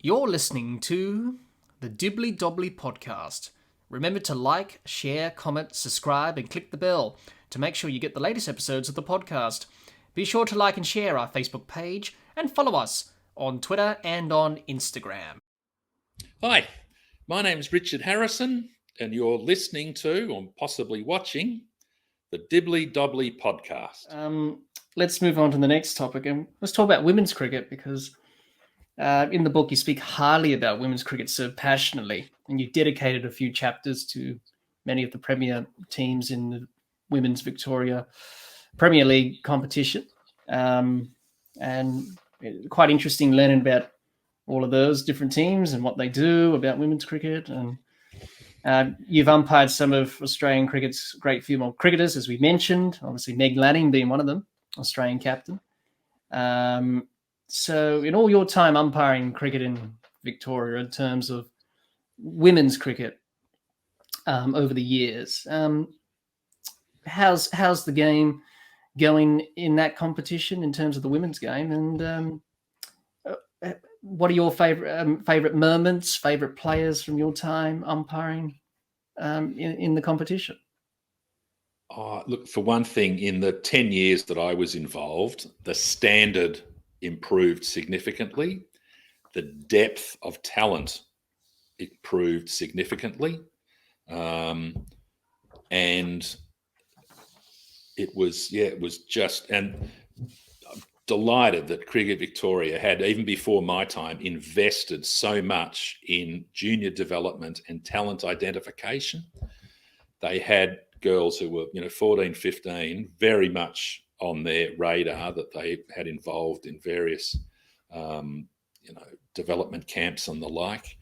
You're listening to the Dibbly Dobbly Podcast. Remember to like, share, comment, subscribe, and click the bell to make sure you get the latest episodes of the podcast. Be sure to like and share our Facebook page and follow us on Twitter and on Instagram. Hi, my name's Richard Harrison, and you're listening to, or possibly watching, the Dibbly Dobbly Podcast. Let's move on to the next topic, and let's talk about women's cricket because in the book you speak highly about women's cricket so passionately, and you've dedicated a few chapters to many of the premier teams in the Women's Victoria Premier League competition. And quite interesting learning about all of those different teams and what they do about women's cricket. And you've umpired some of Australian cricket's great female cricketers, as we mentioned, obviously Meg Lanning being one of them, Australian captain. So in all your time umpiring cricket in Victoria in terms of women's cricket over the years, how's the game going in that competition in terms of the women's game? And what are your favorite moments, favorite players from your time umpiring in the competition? Look, for one thing, in the 10 years that I was involved, the standard improved significantly. The depth of talent improved significantly. And it was just, and I'm delighted that Cricket Victoria had, even before my time, invested so much in junior development and talent identification. They had girls who were, 14, 15, very much on their radar, that they had involved in various, development camps and the like.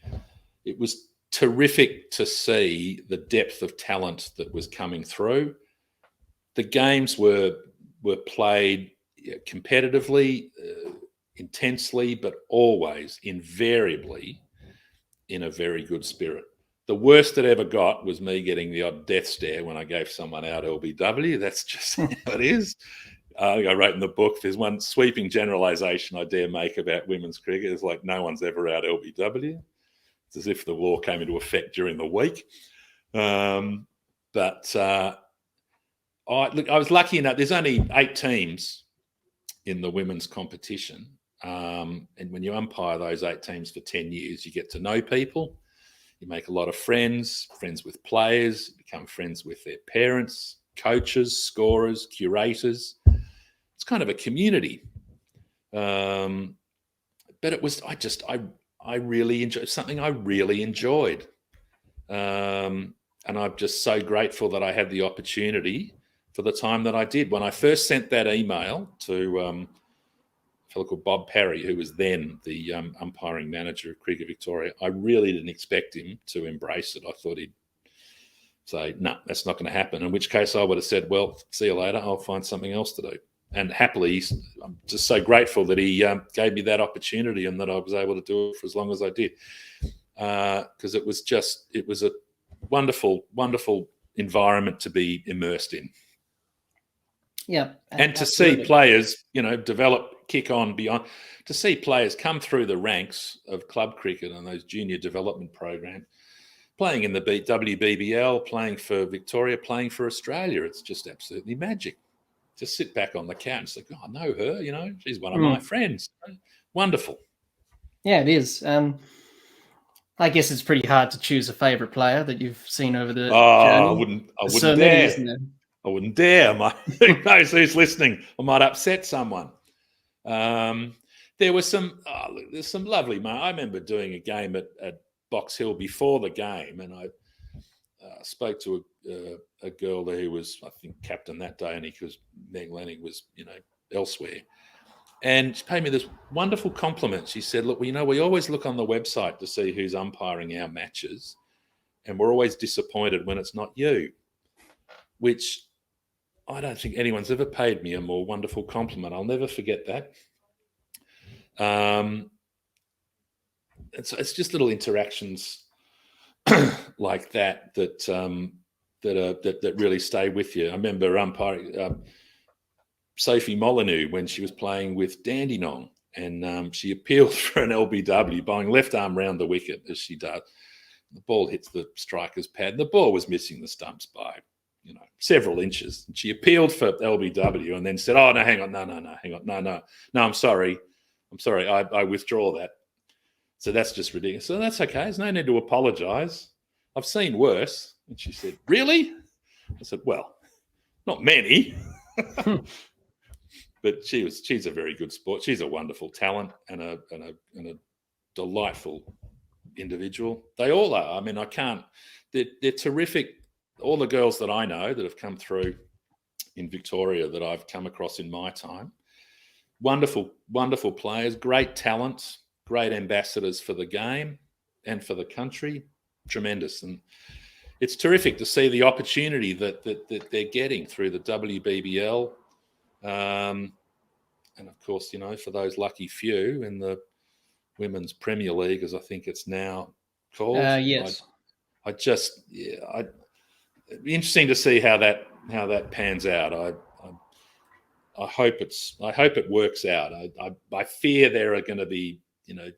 It was terrific to see the depth of talent that was coming through. The games were played competitively, intensely, but always, invariably, in a very good spirit. The worst it ever got was me getting the odd death stare when I gave someone out LBW. That's just how it is. I wrote in the book, there's one sweeping generalisation I dare make about women's cricket. It's like no one's ever out LBW. It's as if the law came into effect during the week. I was lucky enough. There's only 8 teams in the women's competition. And when you umpire those 8 teams for 10 years, you get to know people. You make a lot of friends with players, become friends with their parents, coaches, scorers, curators. It's kind of a community. But it was, I really enjoyed, something I really enjoyed. And I'm just so grateful that I had the opportunity for the time that I did. When I first sent that email to a fellow called Bob Parry, who was then the umpiring manager of Cricket Victoria, I really didn't expect him to embrace it. I thought he'd say, no, that's not going to happen, in which case I would have said, well, see you later, I'll find something else to do. And happily, I'm just so grateful that he gave me that opportunity and that I was able to do it for as long as I did. Because it was a wonderful, wonderful environment to be immersed in. Yeah. And to see players, develop, kick on, beyond, to see players come through the ranks of club cricket and those junior development programs, playing in the WBBL, playing for Victoria, playing for Australia. It's just absolutely magic. Just sit back on the couch and say, oh, I know her, she's one of my friends. Wonderful. Yeah, it is. I guess it's pretty hard to choose a favourite player that you've seen over the journey. I wouldn't dare. Many, isn't there? I wouldn't dare. Who knows who's listening? I might upset someone. There was there's some lovely. I remember doing a game at Box Hill before the game, and I spoke to a girl there who was, I think, captain that day, and because Meg Lanning was, elsewhere. And she paid me this wonderful compliment. She said, look, we always look on the website to see who's umpiring our matches, and we're always disappointed when it's not you, which I don't think anyone's ever paid me a more wonderful compliment. I'll never forget that. It's just little interactions like that really stay with you. I remember umpiring Sophie Molyneux when she was playing with Dandenong, and she appealed for an LBW, going left arm round the wicket as she does. The ball hits the striker's pad. And the ball was missing the stumps by, several inches. And she appealed for LBW and then said, "Oh no, hang on, no, hang on, no, I'm sorry, I withdraw that." So that's just ridiculous. So that's okay. There's no need to apologise. I've seen worse. And she said, "Really?" I said, "Well, not many." But she's a very good sport. She's a wonderful talent and a delightful individual. They all are. I mean, they're terrific. All the girls that I know that have come through in Victoria that I've come across in my time, wonderful, wonderful players, great talents, great ambassadors for the game and for the country. Tremendous. And it's terrific to see the opportunity that they're getting through the WBBL. And of course, for those lucky few in the Women's Premier League, as I think it's now called. Yes. It'd be interesting to see how that pans out. I hope it works out. I fear there are going to be,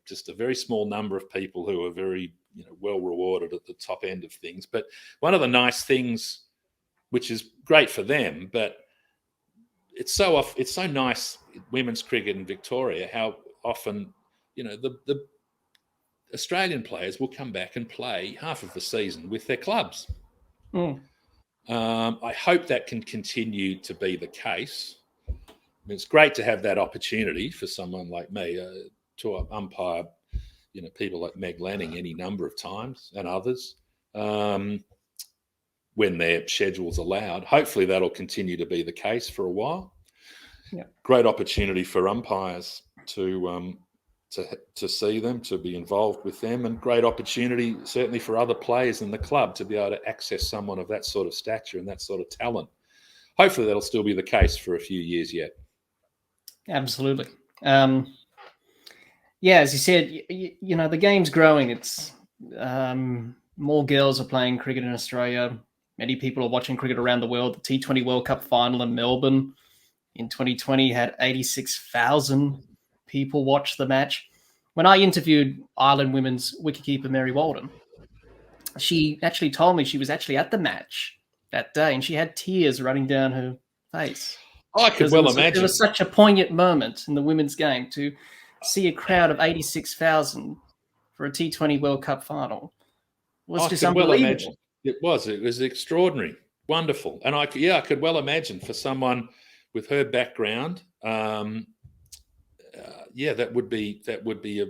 just a very small number of people who are very, well rewarded at the top end of things. But one of the nice things, which is great for them, but it's so nice, women's cricket in Victoria, how often, the Australian players will come back and play half of the season with their clubs. I hope that can continue to be the case. I mean, it's great to have that opportunity for someone like me to umpire, people like Meg Lanning any number of times and others when their schedule's allowed. Hopefully that'll continue to be the case for a while. Yeah. Great opportunity for umpires to see them, to be involved with them, and great opportunity certainly for other players in the club to be able to access someone of that sort of stature and that sort of talent. Hopefully that'll still be the case for a few years yet. Absolutely. As you said, the game's growing. It's more girls are playing cricket in Australia. Many people are watching cricket around the world. The T20 World Cup final in Melbourne in 2020 had 86,000 people watch the match. When I interviewed Ireland women's wicketkeeper Mary Walden, she actually told me she was actually at the match that day and she had tears running down her face. I could well imagine. It was such a poignant moment in the women's game to see a crowd of 86,000 for a T20 World Cup final. It was just unbelievable. It was extraordinary, wonderful. And I could well imagine for someone with her background, that would be a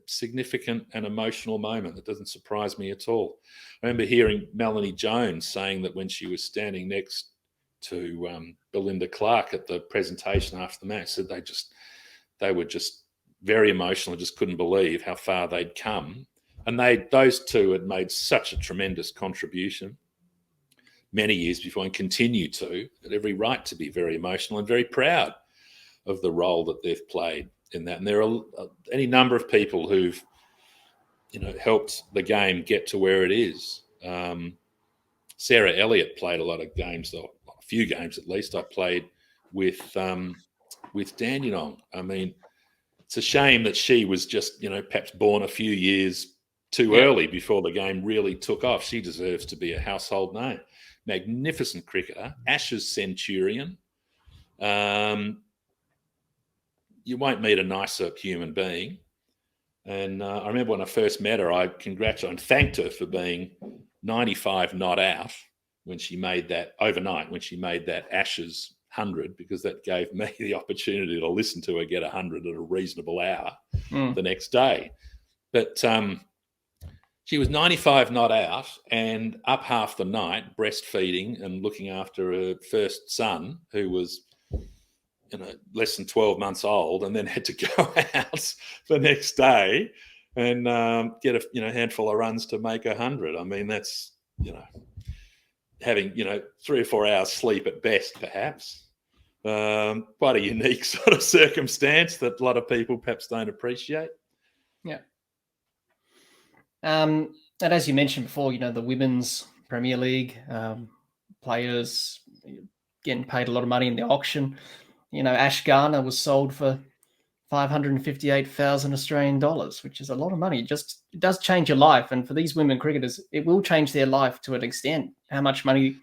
significant and emotional moment. That doesn't surprise me at all. I remember hearing Melanie Jones saying that when she was standing next to Belinda Clark at the presentation after the match, said they were just very emotional, just couldn't believe how far they'd come. And those two had made such a tremendous contribution many years before and continue to, had every right to be very emotional and very proud of the role that they've played in that. And there are any number of people who've, helped the game get to where it is. Sarah Elliott played a lot of games, or a few games at least. I played with Dandenong. I mean, it's a shame that she was just, perhaps born a few years too early before the game really took off. She deserves to be a household name. Magnificent cricketer, Ashes centurion. You won't meet a nicer human being. And I remember when I first met her, I congratulated and thanked her for being 95 not out when she made that overnight, when she made that Ashes 100, because that gave me the opportunity to listen to her get 100 at a reasonable hour the next day. But she was 95 not out and up half the night breastfeeding and looking after her first son, who was less than 12 months old, and then had to go out the next day and get a handful of runs to make 100. I mean, that's, having, 3 or 4 hours sleep at best, perhaps. Quite a unique sort of circumstance that a lot of people perhaps don't appreciate. Yeah. And as you mentioned before, the Women's Premier League players getting paid a lot of money in the auction. Ash Garner was sold for $558,000 Australian dollars, which is a lot of money. It does change your life. And for these women cricketers, it will change their life to an extent, how much money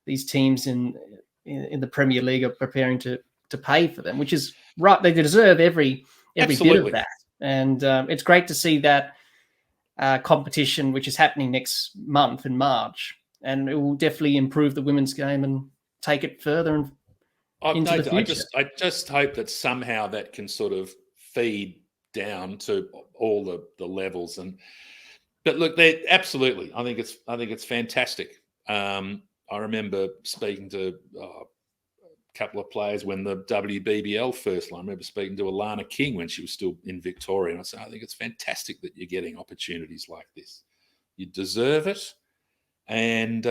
these teams in the Premier League are preparing to pay for them, which is right. They deserve every bit of that. And it's great to see that competition, which is happening next month in March. And it will definitely improve the women's game and take it further and into the future. I just hope that somehow that can sort of feed down to all the levels. But look, they absolutely. I think it's fantastic. I remember speaking to a couple of players when the WBBL first line. I remember speaking to Alana King when she was still in Victoria, and I said, I think it's fantastic that you're getting opportunities like this. You deserve it, and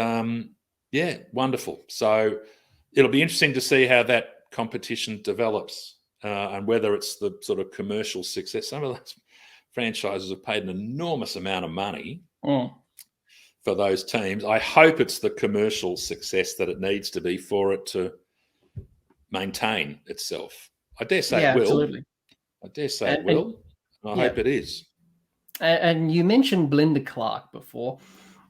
wonderful. So it'll be interesting to see how that competition develops and whether it's the sort of commercial success. Some of those franchises have paid an enormous amount of money for those teams. I hope it's the commercial success that it needs to be for it to maintain itself. I dare say it will. Absolutely. I dare say it will. I hope it is. And you mentioned Belinda Clark before.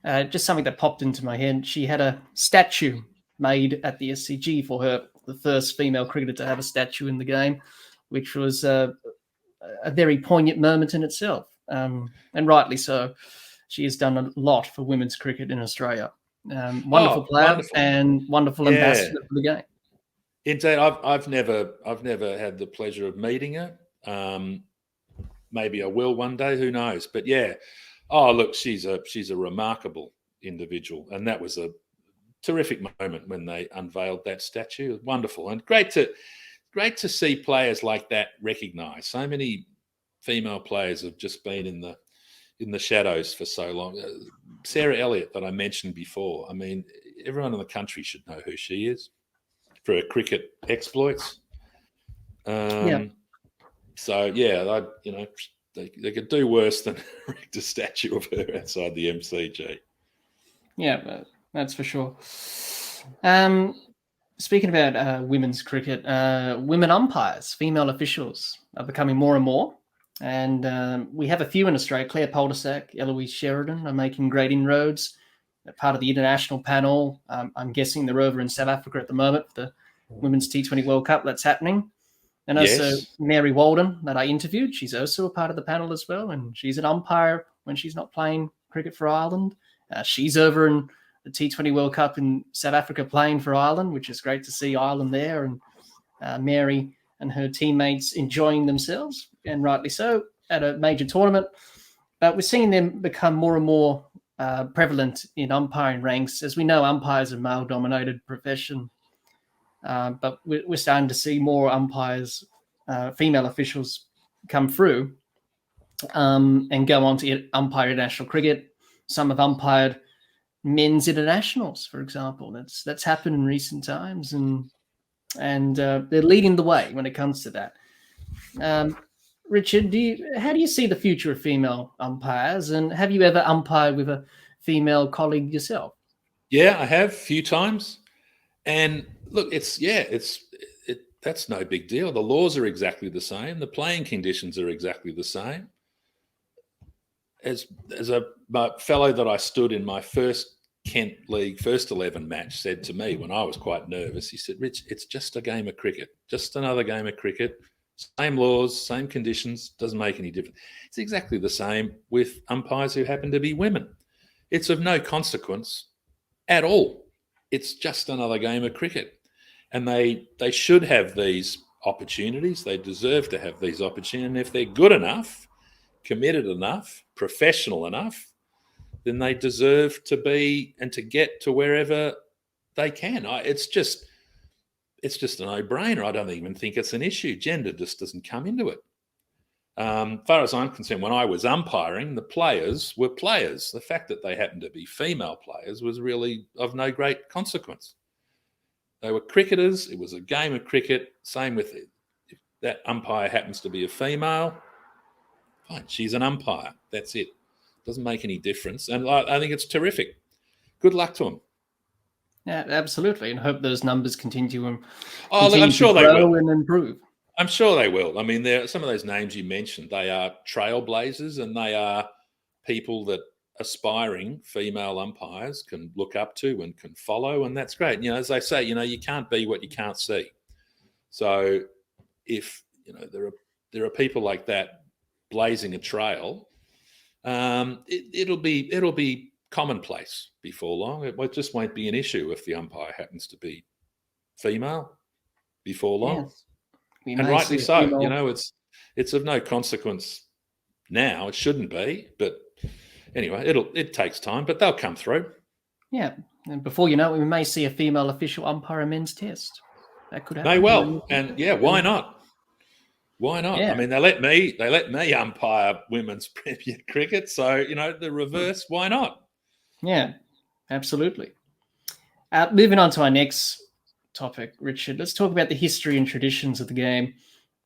Just something that popped into my head. She had a statue made at the SCG for her, the first female cricketer to have a statue in the game, which was a very poignant moment in itself. And rightly so. She has done a lot for women's cricket in Australia. Wonderful player and wonderful ambassador for the game. Indeed, I've never had the pleasure of meeting her. Maybe I will one day. Who knows? But yeah. Oh, look, she's a remarkable individual, and that was a terrific moment when they unveiled that statue. It was wonderful and great to see players like that recognised. So many female players have just been in the shadows for so long. Sarah Elliott, that I mentioned before. I mean, everyone in the country should know who she is for her cricket exploits. So yeah, they could do worse than erect a statue of her outside the MCG. Yeah, that's for sure. Speaking about women's cricket, women umpires, female officials are becoming more and more. And we have a few in Australia. Claire Poldersack, Eloise Sheridan are making great inroads. They're part of the international panel. I'm guessing they're over in South Africa at the moment for the Women's T20 World Cup that's happening. And also Mary Walden that I interviewed. She's also a part of the panel as well. And she's an umpire when she's not playing cricket for Ireland. She's over in the T20 World Cup in South Africa playing for Ireland, which is great to see Ireland there. And Mary and her teammates enjoying themselves, and rightly so, at a major tournament. But we're seeing them become more and more prevalent in umpiring ranks. As we know, umpires are a male-dominated profession. But we're starting to see more umpires, female officials, come through and go on to umpire international cricket. Some have umpired men's internationals, for example. That's happened in recent times, and they're leading the way when it comes to that. Richard, how do you see the future of female umpires, and have you ever umpired with a female colleague yourself? Yeah, I have a few times. And look, that's no big deal. The laws are exactly the same. The playing conditions are exactly the same. As my fellow that I stood in my first Kent League first 11 match said to me when I was quite nervous, he said, Rich, it's just a game of cricket, just another game of cricket. Same laws, same conditions, doesn't make any difference. It's exactly the same with umpires who happen to be women. It's of no consequence at all. It's just another game of cricket. And they should have these opportunities. They deserve to have these opportunities. And if they're good enough, committed enough, professional enough, then they deserve to be and to get to wherever they can. It's just a no-brainer. I don't even think it's an issue. Gender just doesn't come into it. As far as I'm concerned, when I was umpiring, the players were players. The fact that they happened to be female players was really of no great consequence. They were cricketers. It was a game of cricket. Same with it. If that umpire happens to be a female, fine, she's an umpire. That's it. Doesn't make any difference. And I think it's terrific. Good luck to them. Yeah, absolutely. And hope those numbers continue I'm sure they will and improve. I'm sure they will. I mean, there some of those names you mentioned. They are trailblazers, and they are people that aspiring female umpires can look up to and can follow, and that's great. You know, as they say, you know, you can't be what you can't see. So if you know there are people like that blazing a trail, it'll be commonplace before long. It just won't be an issue if the umpire happens to be female before long. Yes, we And may see rightly a so. You female. know, it's of no consequence now. It shouldn't be, but anyway, it takes time, but they'll come through. Yeah, and before you know it, we may see a female official umpire a men's test. That could happen. May well, and yeah, why not? Why not? Yeah. I mean, they let me umpire women's Premier Cricket, so you know the reverse. Why not? Yeah, absolutely. Moving on to our next topic, Richard. Let's talk about the history and traditions of the game.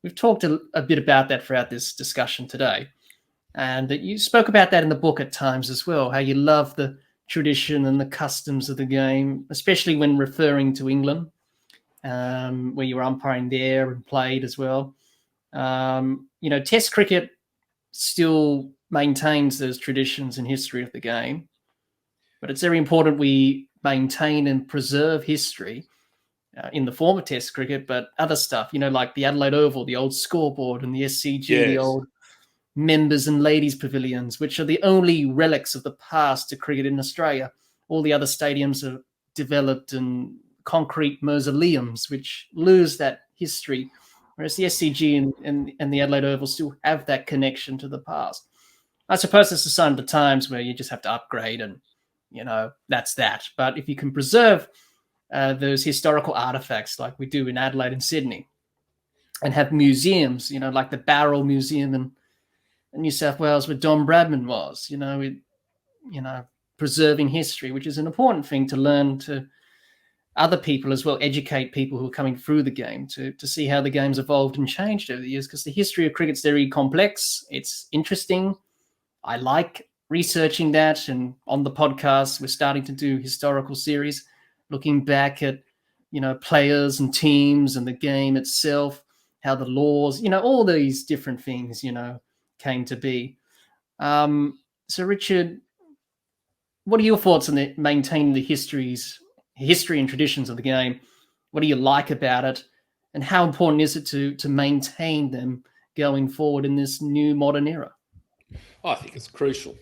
We've talked a bit about that throughout this discussion today, and you spoke about that in the book at times as well. How you love the tradition and the customs of the game, especially when referring to England, where you were umpiring there and played as well. You know, Test cricket still maintains those traditions and history of the game, but it's very important we maintain and preserve history in the form of Test cricket, but other stuff, you know, like the Adelaide Oval, the old scoreboard, and the SCG, the Yes. old members and ladies pavilions, which are the only relics of the past to cricket in Australia. All the other stadiums are developed in concrete mausoleums, which lose that history, whereas the SCG and the Adelaide Oval still have that connection to the past. I suppose it's a sign of the times where you just have to upgrade and, you know, that's that. But if you can preserve those historical artifacts like we do in Adelaide and Sydney and have museums, you know, like the Barrel Museum in New South Wales where Don Bradman was, preserving history, which is an important thing to learn to other people as well, educate people who are coming through the game to see how the game's evolved and changed over the years, because the history of cricket's very complex. It's interesting. I like researching that, and on the podcast, we're starting to do historical series, looking back at, you know, players and teams and the game itself, how the laws, you know, all these different things, you know, came to be. So, Richard, what are your thoughts on maintaining the history and traditions of the game? What do you like about it, and how important is it to maintain them going forward in this new modern era? I think it's crucial.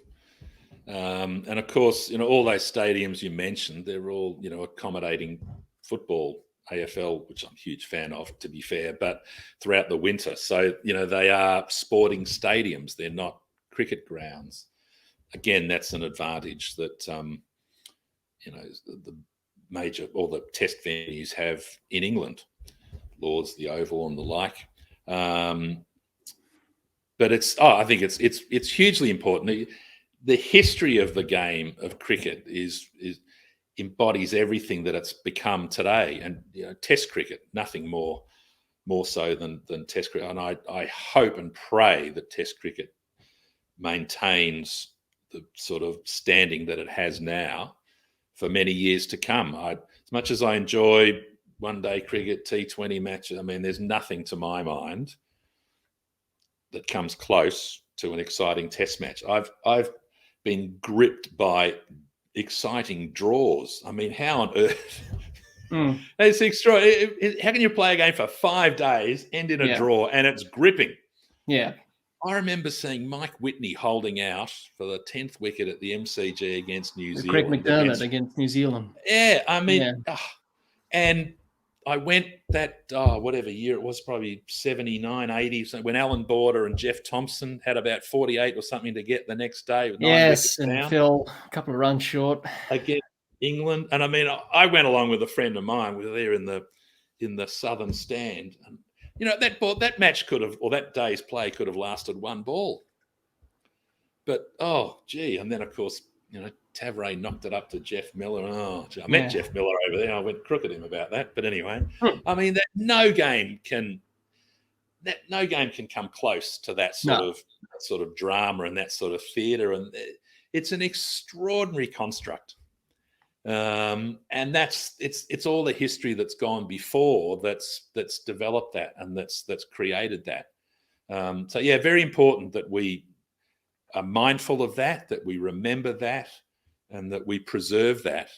And of course, you know, all those stadiums you mentioned, they're all, you know, accommodating football, AFL, which I'm a huge fan of, to be fair, but throughout the winter. So, you know, they are sporting stadiums. They're not cricket grounds. Again, that's an advantage that, you know, the major, all the test venues have in England, Lords, the Oval and the like. But I think it's hugely important. The history of the game of cricket embodies everything that it's become today, and you know, Test cricket, nothing more so than Test cricket. And I hope and pray that Test cricket maintains the sort of standing that it has now for many years to come. As much as I enjoy one-day cricket, T20 matches, I mean, there's nothing to my mind that comes close to an exciting Test match. I've been gripped by exciting draws. I mean, how on earth? It's extraordinary. How can you play a game for 5 days, end in a draw, and it's gripping? Yeah. I remember seeing Mike Whitney holding out for the 10th wicket at the MCG against New Zealand. Greg McDermott against New Zealand. Yeah, I mean, and I went that, whatever year it was, probably 79, 80, when Alan Border and Jeff Thompson had about 48 or something to get the next day. With 9 wickets and down. Phil, a couple of runs short. Against England. And I mean, I went along with a friend of mine. We were there in the southern stand. And, you know, that match could have, or that day's play could have lasted one ball. But, and then, of course, you know, Tavray knocked it up to Jeff Miller. I met Jeff Miller over there. I went crook at him about that. But anyway, I mean, that no game can come close to that sort of drama and that sort of theatre. And it's an extraordinary construct. And it's all the history that's gone before that's developed that, and that's created that. So yeah, very important that we are mindful of that we remember that, and that we preserve that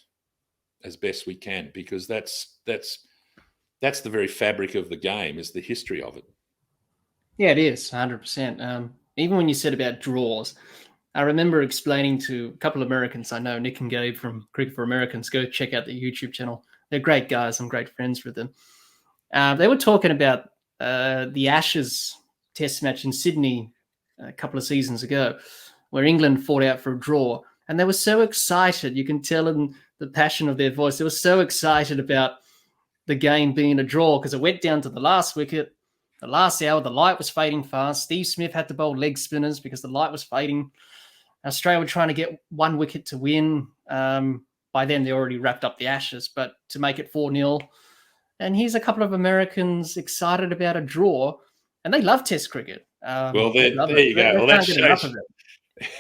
as best we can, because that's the very fabric of the game, is the history of it. Yeah, it is 100%. Even when you said about draws, I remember explaining to a couple of Americans I know, Nick and Gabe from Cricket for Americans. Go check out their YouTube channel. They're great guys. I'm great friends with them. They were talking about the Ashes Test match in Sydney a couple of seasons ago, where England fought out for a draw. And they were so excited. You can tell in the passion of their voice. They were so excited about the game being a draw because it went down to the last wicket. The last hour, the light was fading fast. Steve Smith had to bowl leg spinners because the light was fading. Australia were trying to get one wicket to win. By then, they already wrapped up the Ashes, but to make it 4-0. And here's a couple of Americans excited about a draw, and they love Test cricket. Well, there you go. Well, that shows.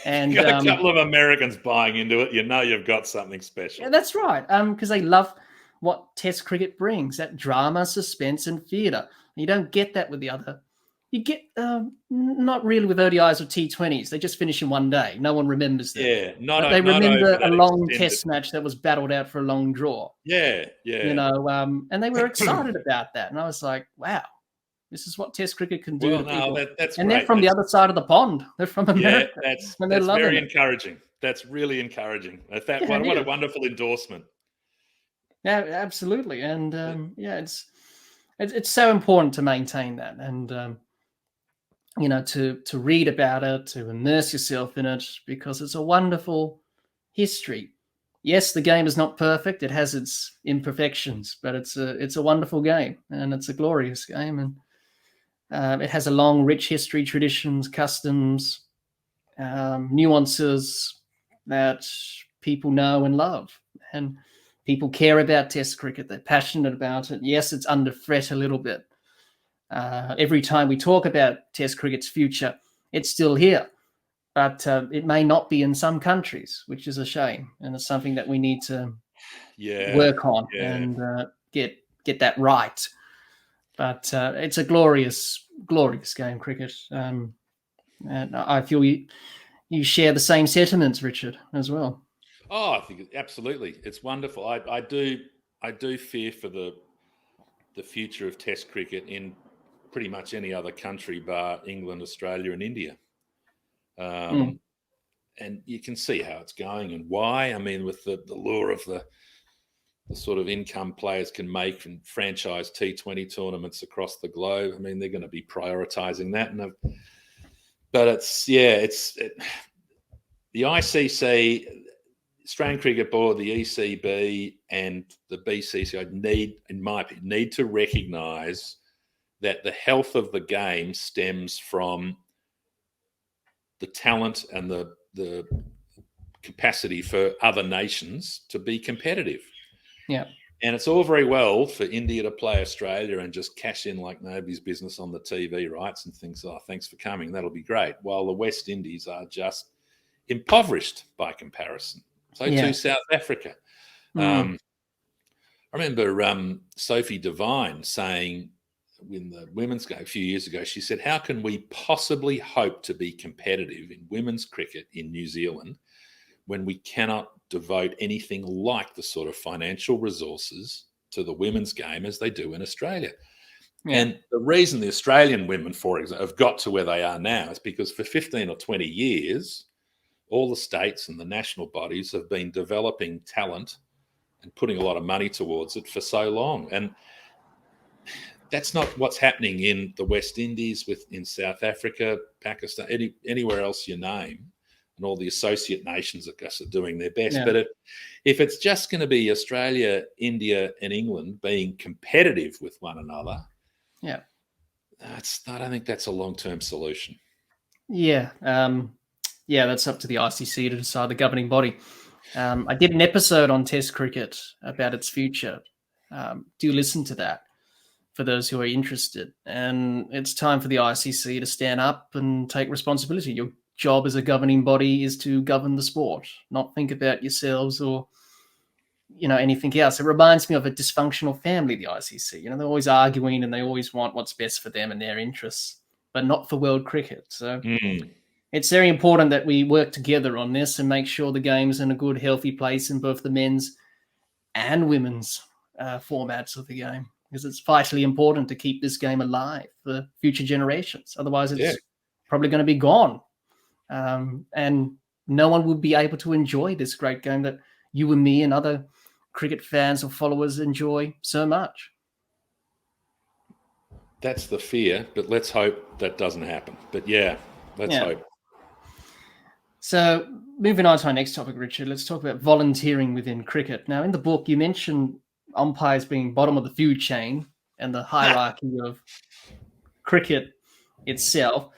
And you got a couple of Americans buying into it. You know you've got something special. Yeah, that's right. Because they love what Test cricket brings, that drama, suspense, and theatre. You don't get that with the other. You get not really with ODIs or T20s. They just finish in one day. No one remembers them. Yeah, they remember a long Test match that was battled out for a long draw. Yeah. You know, and they were excited about that. And I was like, wow, this is what Test cricket can do. Well, no, that's and great. they're from the other side of the pond. They're from America. Yeah, that's very encouraging. That's really encouraging. What a wonderful endorsement. Yeah, absolutely. And it's so important to maintain that, and you know, to read about it, to immerse yourself in it, because it's a wonderful history. Yes, the game is not perfect; it has its imperfections, but it's a wonderful game, and it's a glorious game, and it has a long, rich history, traditions, customs, nuances that people know and love, and people care about Test cricket. They're passionate about it. Yes, it's under threat a little bit. Every time we talk about Test cricket's future, it's still here. But it may not be in some countries, which is a shame. And it's something that we need to work on and get that right. But it's a glorious, glorious game, cricket. And I feel you share the same sentiments, Richard, as well. Oh, I think absolutely. It's wonderful. I do fear for the future of Test cricket in pretty much any other country bar England, Australia, and India. And you can see how it's going and why. I mean, with the lure of the sort of income players can make from franchise T20 tournaments across the globe. I mean, they're going to be prioritising that. But the ICC, Australian Cricket Board, the ECB, and the BCCI need to recognise that the health of the game stems from the talent and the capacity for other nations to be competitive. Yeah. And it's all very well for India to play Australia and just cash in like nobody's business on the TV rights and things. Oh, thanks for coming. That'll be great. While the West Indies are just impoverished by comparison. So too South Africa. I remember Sophie Devine saying in the women's game a few years ago, she said, how can we possibly hope to be competitive in women's cricket in New Zealand when we cannot devote anything like the sort of financial resources to the women's game as they do in Australia? Yeah. And the reason the Australian women, for example, have got to where they are now is because for 15 or 20 years, all the states and the national bodies have been developing talent and putting a lot of money towards it for so long. And that's not what's happening in the West Indies, in South Africa, Pakistan, anywhere else you name. And all the associate nations, I guess, are doing their best. Yeah. But if it's just going to be Australia, India, and England being competitive with one another, I don't think that's a long-term solution. Yeah. That's up to the ICC to decide, the governing body. I did an episode on Test cricket about its future. Do listen to that for those who are interested. And it's time for the ICC to stand up and take responsibility. Your job as a governing body is to govern the sport, not think about yourselves or anything else. It reminds me of a dysfunctional family, the ICC. They're always arguing and they always want what's best for them and their interests, but not for world cricket. So it's very important that we work together on this and make sure the game's in a good, healthy place in both the men's and women's formats of the game, because it's vitally important to keep this game alive for future generations. Otherwise, it's probably going to be gone. And no one will be able to enjoy this great game that you and me and other cricket fans or followers enjoy so much. That's the fear, but let's hope that doesn't happen. But let's hope. So moving on to our next topic, Richard, let's talk about volunteering within cricket. Now, in the book, you mentioned umpires being bottom of the food chain and the hierarchy of cricket itself.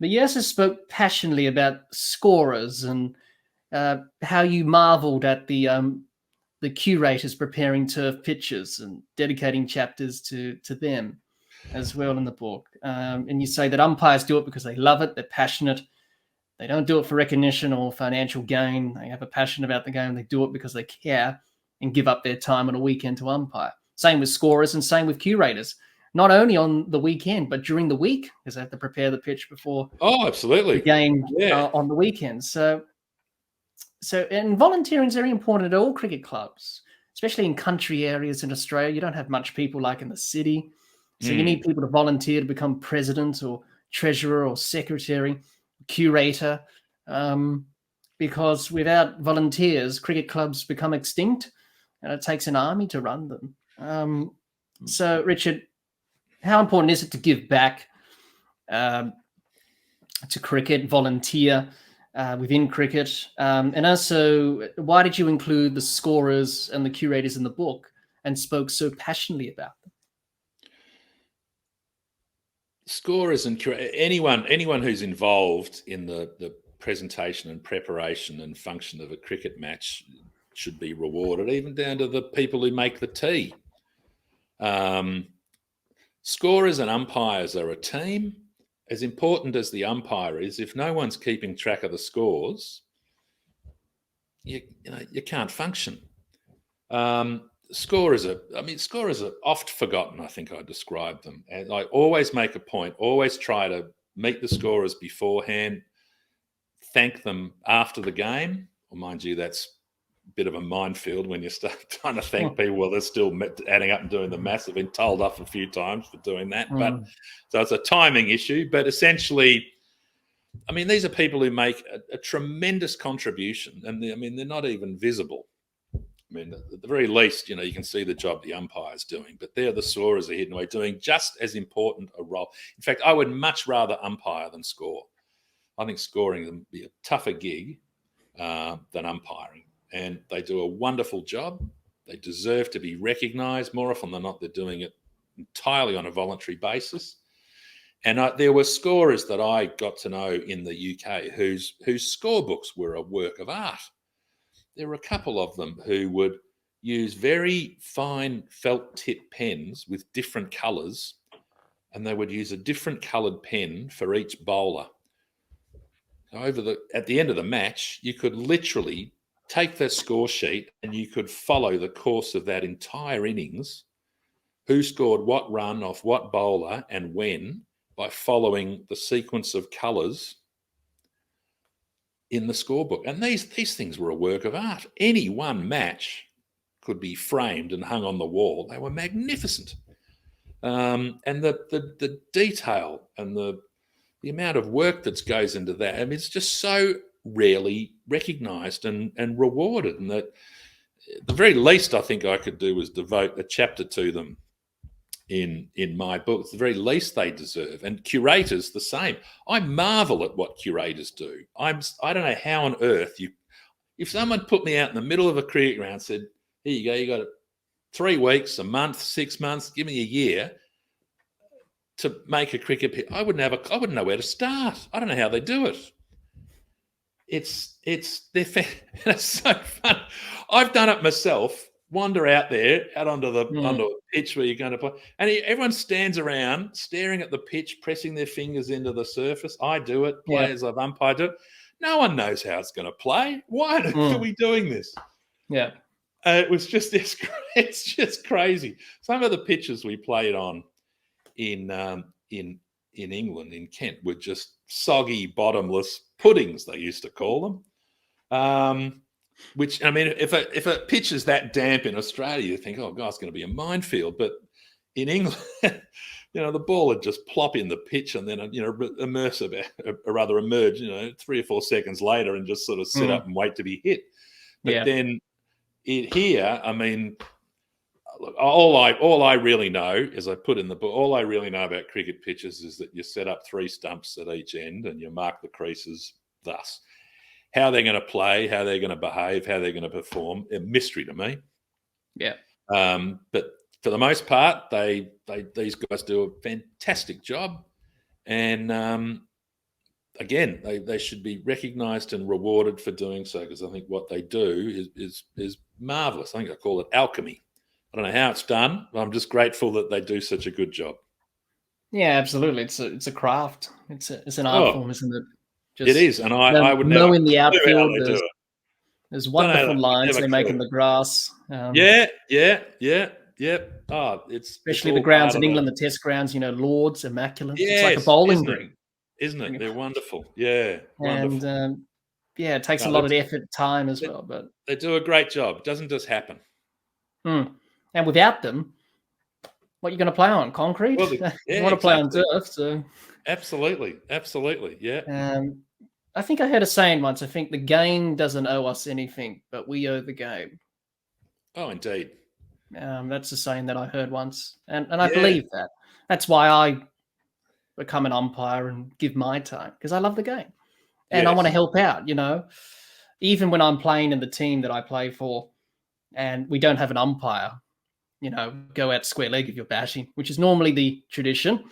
But you also spoke passionately about scorers and how you marveled at the curators preparing turf pitches and dedicating chapters to them as well in the book. And you say that umpires do it because they love it, they're passionate. They don't do it for recognition or financial gain. They have a passion about the game. They do it because they care and give up their time on a weekend to umpire. Same with scorers and same with curators. Not only on the weekend, but during the week, because they have to prepare the pitch before absolutely the game on the weekend. So and volunteering is very important at all cricket clubs, especially in country areas in Australia. You don't have much people like in the city. So you need people to volunteer to become president or treasurer or secretary, curator, because without volunteers, cricket clubs become extinct and it takes an army to run them. So, Richard, how important is it to give back to cricket, volunteer within cricket? And also, why did you include the scorers and the curators in the book and spoke so passionately about them? Scorers and anyone who's involved in the presentation and preparation and function of a cricket match should be rewarded, even down to the people who make the tea. Scorers and umpires are a team. As important as the umpire is, if no one's keeping track of the scores, you can't function. Scorers are oft forgotten, I think I described them. And I always make a point, always try to meet the scorers beforehand, thank them after the game. Well, mind you, that's a bit of a minefield when you start trying to thank people while they're still adding up and doing the maths. I've been told off a few times for doing that. But so it's a timing issue. But essentially, these are people who make a tremendous contribution, and they're not even visible. At the very least, you can see the job the umpire's doing, but they're the scorers are hidden away doing just as important a role. In fact, I would much rather umpire than score. I think scoring would be a tougher gig than umpiring, and they do a wonderful job. They deserve to be recognised. More often than not, they're doing it entirely on a voluntary basis. And there were scorers that I got to know in the UK whose scorebooks were a work of art. There were a couple of them who would use very fine felt tip pens with different colours, and they would use a different coloured pen for each bowler. At the end of the match, you could literally take that score sheet and you could follow the course of that entire innings, who scored what run off what bowler and when, by following the sequence of colours in the scorebook. And these things were a work of art. Any one match could be framed and hung on the wall. They were magnificent. And the detail and the amount of work that goes into that, it's just so rarely recognised and rewarded. And that the very least I think I could do was devote a chapter to them in my book. It's the very least they deserve. And curators, the same. I marvel at what curators do. I don't know how on earth if someone put me out in the middle of a cricket ground and said, here you go, you got 3 weeks, a month, 6 months, give me a year to make a cricket pitch, I wouldn't know where to start. I don't know how they do it. It's so fun. I've done it myself. Wander out there, out onto a pitch where you're going to play, and everyone stands around staring at the pitch, pressing their fingers into the surface. I do it. Players I've umpired do it. No one knows how it's going to play. Why are we doing this? Yeah. It was just it's just crazy. Some of the pitches we played on in England, in Kent, were just soggy, bottomless puddings, they used to call them. Which, I mean, if a pitch is that damp in Australia, you think, oh, God, it's going to be a minefield. But in England, the ball would just plop in the pitch and then, emerge, 3 or 4 seconds later and just sort of sit up and wait to be hit. But then here, I mean, all I really know, as I put in the book, all I really know about cricket pitches is that you set up 3 stumps at each end and you mark the creases thus. How they're going to play, how they're going to behave, how they're going to perform, a mystery to me. Yeah. But for the most part, these guys do a fantastic job, and again, they should be recognised and rewarded for doing so, because I think what they do is marvellous. I think I call it alchemy. I don't know how it's done, but I'm just grateful that they do such a good job. Yeah, absolutely. It's a craft. It's an art form, isn't it? It is, and I would never know in the outfield. do it. There's wonderful lines they make in the grass. Yeah. Oh, especially the grounds in England, the Test grounds. Lords, immaculate. Yes, it's like a bowling green, isn't it? They're wonderful. Yeah, wonderful. And it takes a lot of effort, time as well. But they do a great job. It doesn't just happen. And without them, what are you going to play on? Concrete? Well, you want to play on turf, so absolutely, yeah. I think I heard a saying once. I think the game doesn't owe us anything, but we owe the game. Oh, indeed. That's a saying that I heard once, and I believe that. That's why I become an umpire and give my time, because I love the game, and I want to help out. Even when I'm playing in the team that I play for, and we don't have an umpire, go out square leg if you're batting, which is normally the tradition.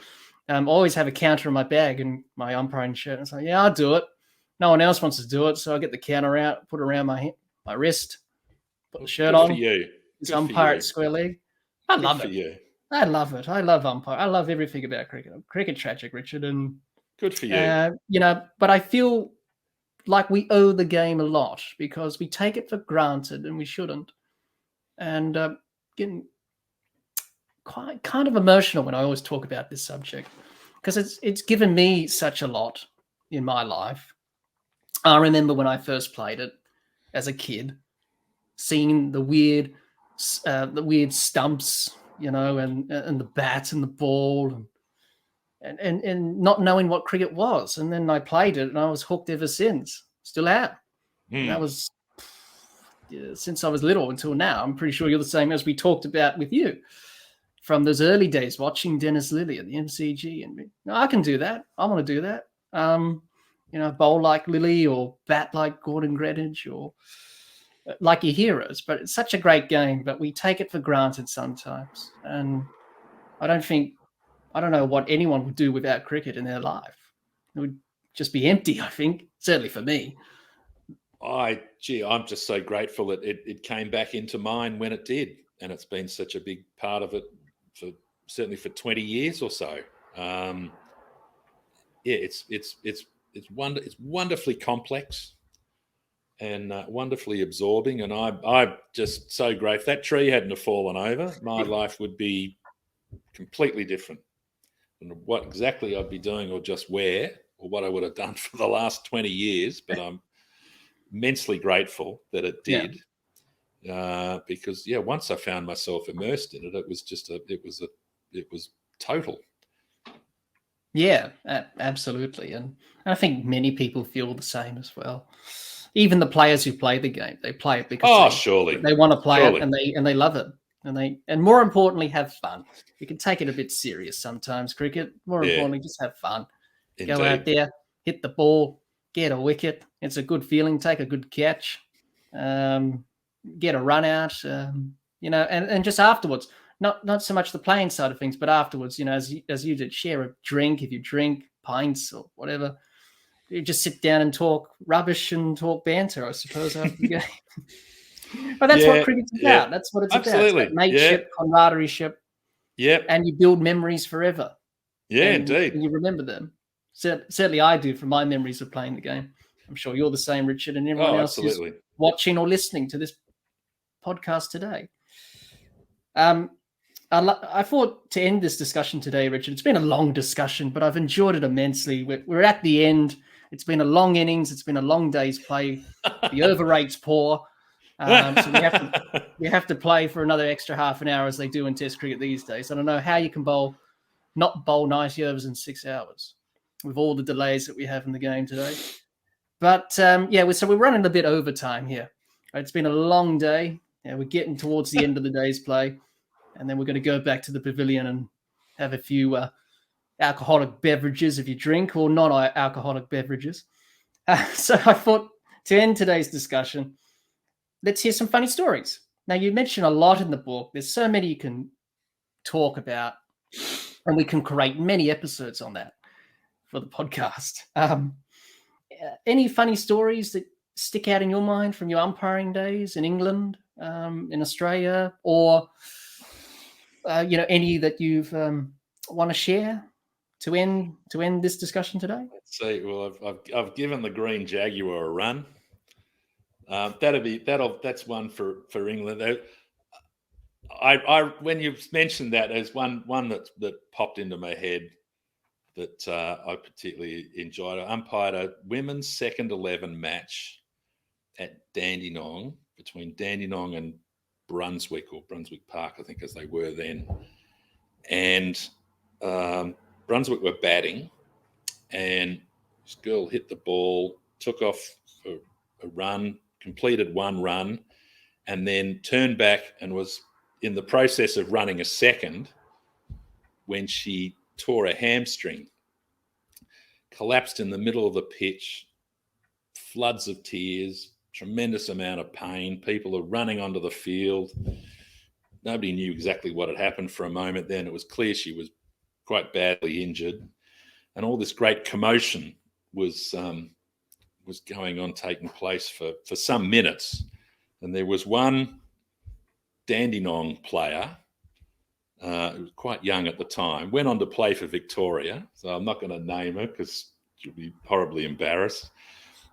I always have a counter in my bag and my umpiring shirt, and say, I'll do it. No one else wants to do it, so I get the counter out, put it around my wrist, put the shirt on. For you. It's umpire at square leg. I love it. You. I love it. I love umpire. I love everything about cricket. Cricket tragic, Richard, and good for you. But I feel like we owe the game a lot because we take it for granted and we shouldn't. And getting quite kind of emotional when I always talk about this subject, because it's given me such a lot in my life. I remember when I first played it as a kid, seeing the weird stumps, and the bat and the ball, and not knowing what cricket was. And then I played it, and I was hooked ever since. Still am. That was since I was little until now. I'm pretty sure you're the same, as we talked about with you from those early days, watching Dennis Lilly at the MCG. And I can do that. I want to do that. Bowl like Lilly or bat like Gordon Greenidge or like your heroes. But it's such a great game, but we take it for granted sometimes. And I don't know what anyone would do without cricket in their life. It would just be empty, I think, certainly for me. I'm just so grateful that it came back into mine when it did. And it's been such a big part of it certainly for 20 years or so. It's wonderfully complex and wonderfully absorbing. And I'm just so grateful. If that tree hadn't have fallen over, my life would be completely different. And what exactly I'd be doing, or just where, or what I would have done for the last 20 years. But I'm immensely grateful that it did. Because once I found myself immersed in it, it was total. Yeah, absolutely. And I think many people feel the same as well. Even the players who play the game, they play it because they want to play it and they love it. And more importantly, have fun. You can take it a bit serious sometimes, cricket. More importantly, just have fun. Indeed. Go out there, hit the ball, get a wicket. It's a good feeling. Take a good catch. Get a run out, and just afterwards, not so much the playing side of things, but afterwards, as you did, share a drink if you drink, pints or whatever. You just sit down and talk rubbish and talk banter, I suppose, after the game. But that's what cricket's about. That's what it's about. It's about mateship, camaraderie-ship. Yep. And you build memories forever. Yeah, indeed. And you remember them. Certainly I do from my memories of playing the game. I'm sure you're the same, Richard, and everyone else who's watching or listening to this podcast today. I thought to end this discussion today, Richard, it's been a long discussion, but I've enjoyed it immensely. We're at the end. It's been a long innings. It's been a long day's play. The over rate's poor. So we have to play for another extra half an hour as they do in Test cricket these days. I don't know how you can not bowl 90 overs in 6 hours with all the delays that we have in the game today. But so we're running a bit overtime here. It's been a long day. We're getting towards the end of the day's play. And then we're going to go back to the pavilion and have a few alcoholic beverages if you drink, or non-alcoholic beverages. So I thought to end today's discussion, let's hear some funny stories. Now, you mentioned a lot in the book. There's so many you can talk about, and we can create many episodes on that for the podcast. Any funny stories that stick out in your mind from your umpiring days in England, in Australia, or any that you've want to share to end this discussion today? Let's see. Well, I've given the Green Jaguar a run. That's one for England. I when you mentioned that, there's one that popped into my head that I particularly enjoyed. I umpired a women's second 11 match at Dandenong between Dandenong and Brunswick Park, I think, as they were then. And Brunswick were batting, and this girl hit the ball, took off a run, completed one run, and then turned back and was in the process of running a second when she tore a hamstring, collapsed in the middle of the pitch, floods of tears, tremendous amount of pain. People are running onto the field. Nobody knew exactly what had happened for a moment then. It was clear she was quite badly injured, and all this great commotion was going on, taking place for some minutes. And there was one Dandenong player who was quite young at the time, went on to play for Victoria. So I'm not going to name her because she'll be horribly embarrassed.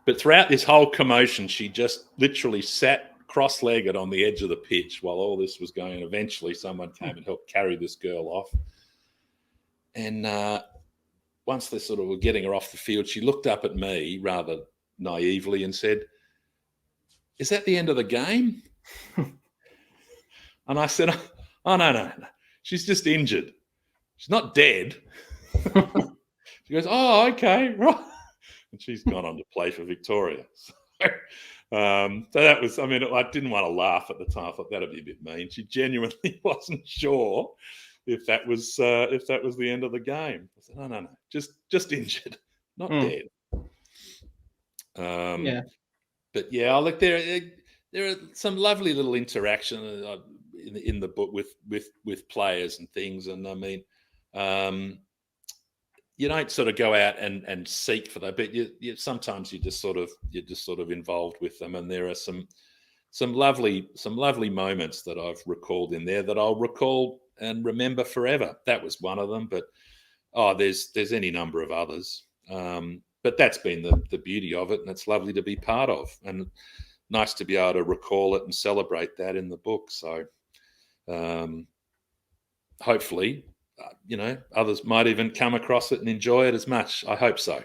But throughout this whole commotion, she just literally sat cross-legged on the edge of the pitch while all this was going. And eventually someone came and helped carry this girl off. And once they sort of were getting her off the field, she looked up at me rather naively and said, "Is that the end of the game?" And I said, "Oh, no. She's just injured. She's not dead." She goes, "Oh, okay, right." And she's gone on to play for Victoria. So that was, I didn't want to laugh at the time. I thought that'd be a bit mean. She genuinely wasn't sure if that was the end of the game. I said, no, just injured, not dead. But yeah, look, there are some lovely little interaction in the book with players and things, and you don't sort of go out and seek for that, but you sometimes you're just sort of involved with them, and there are some lovely moments that I've recalled in there that I'll recall and remember forever. That was one of them, but there's any number of others. But that's been the beauty of it, and it's lovely to be part of, and nice to be able to recall it and celebrate that in the book. So hopefully, others might even come across it and enjoy it as much. I hope so.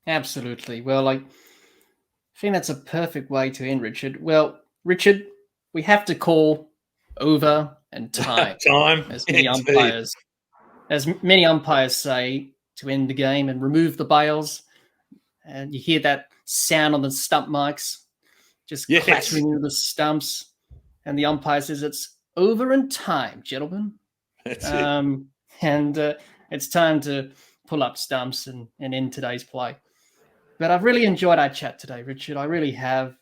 Absolutely. Well, I think that's a perfect way to end, Richard. Well, Richard, we have to call over and time. As many umpires say, to end the game and remove the bails. And you hear that sound on the stump mics, just clattering into the stumps. And the umpire says, "It's over in time, gentlemen." That's it. And it's time to pull up stumps and end today's play. But I've really enjoyed our chat today, Richard. I really have.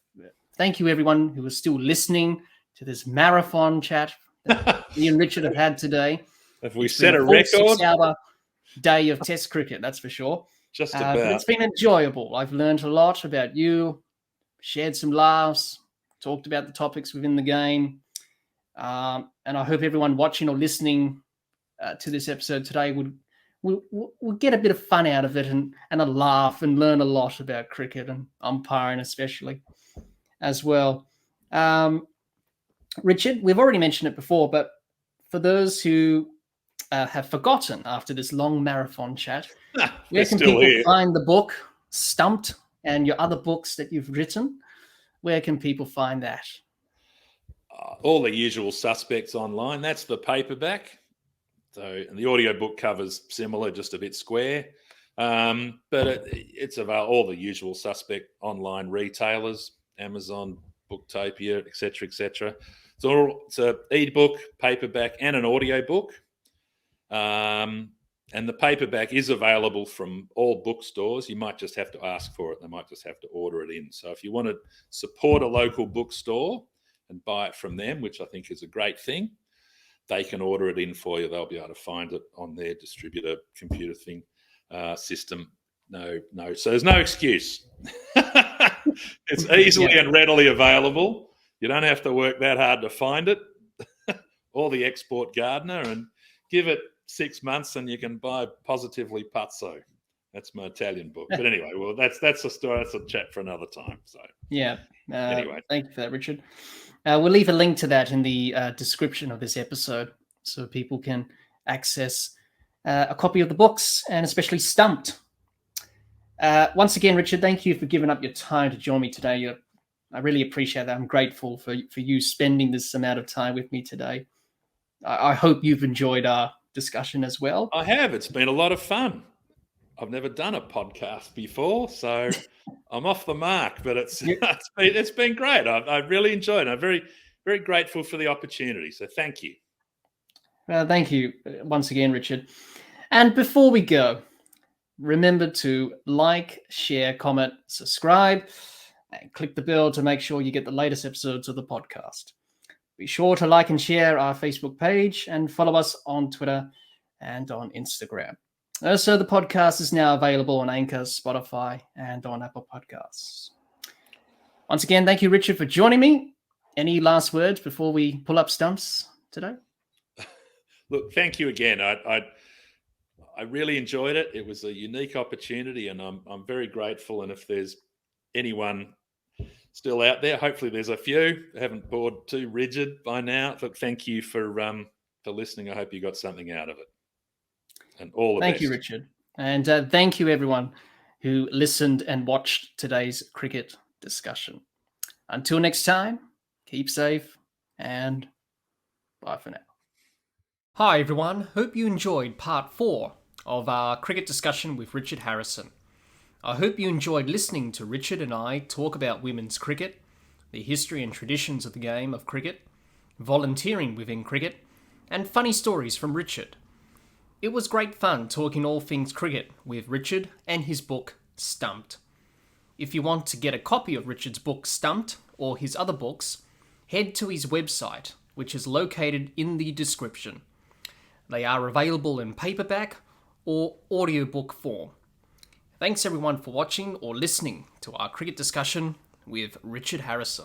Thank you, everyone who is still listening to this marathon chat that me and Richard have had today. Have we set a record? 6-hour day of Test cricket, that's for sure. Just about. But it's been enjoyable. I've learned a lot about you, shared some laughs, talked about the topics within the game. And I hope everyone watching or listening to this episode today will get a bit of fun out of it and a laugh and learn a lot about cricket and umpiring especially as well. Richard, we've already mentioned it before, but for those who have forgotten after this long marathon chat, where can people find the book Stumped and your other books that you've written? Where can people find that? All the usual suspects online. That's the paperback. And the audiobook cover's similar, just a bit square. But it's about all the usual suspect online retailers, Amazon, Booktopia, etc., etc. It's an e-book, paperback, and an audiobook. And the paperback is available from all bookstores. You might just have to ask for it. They might just have to order it in. So if you want to support a local bookstore and buy it from them, which I think is a great thing, they can order it in for you. They'll be able to find it on their distributor computer thing system. No. So there's no excuse. It's easily and readily available. You don't have to work that hard to find it. Or the Export Gardener, and give it 6 months and you can buy Positively Pazzo. That's my Italian book. But anyway, well, that's a story. That's a chat for another time. So yeah. Anyway, thank you for that, Richard. We'll leave a link to that in the description of this episode so people can access a copy of the books, and especially Stumped. Once again, Richard, thank you for giving up your time to join me today. I really appreciate that. I'm grateful for you spending this amount of time with me today. I hope you've enjoyed our discussion as well. I have. It's been a lot of fun. I've never done a podcast before, so I'm off the mark, but it's been great. I've really enjoyed it. I'm very, very grateful for the opportunity. So thank you. Thank you once again, Richard. And before we go, remember to like, share, comment, subscribe, and click the bell to make sure you get the latest episodes of the podcast. Be sure to like and share our Facebook page and follow us on Twitter and on Instagram. So the podcast is now available on Anchor, Spotify, and on Apple Podcasts. Once again, thank you, Richard, for joining me. Any last words before we pull up stumps today? Look, thank you again. I really enjoyed it. It was a unique opportunity, and I'm very grateful. And if there's anyone still out there, hopefully there's a few. I haven't bored too rigid by now. But thank you for listening. I hope you got something out of it. And all the best. Thank you, Richard. And thank you, everyone who listened and watched today's cricket discussion. Until next time, keep safe and bye for now. Hi, everyone. Hope you enjoyed part 4 of our cricket discussion with Richard Harrison. I hope you enjoyed listening to Richard and I talk about women's cricket, the history and traditions of the game of cricket, volunteering within cricket, and funny stories from Richard. It was great fun talking all things cricket with Richard and his book, Stumped. If you want to get a copy of Richard's book, Stumped, or his other books, head to his website, which is located in the description. They are available in paperback or audiobook form. Thanks everyone for watching or listening to our cricket discussion with Richard Harrison.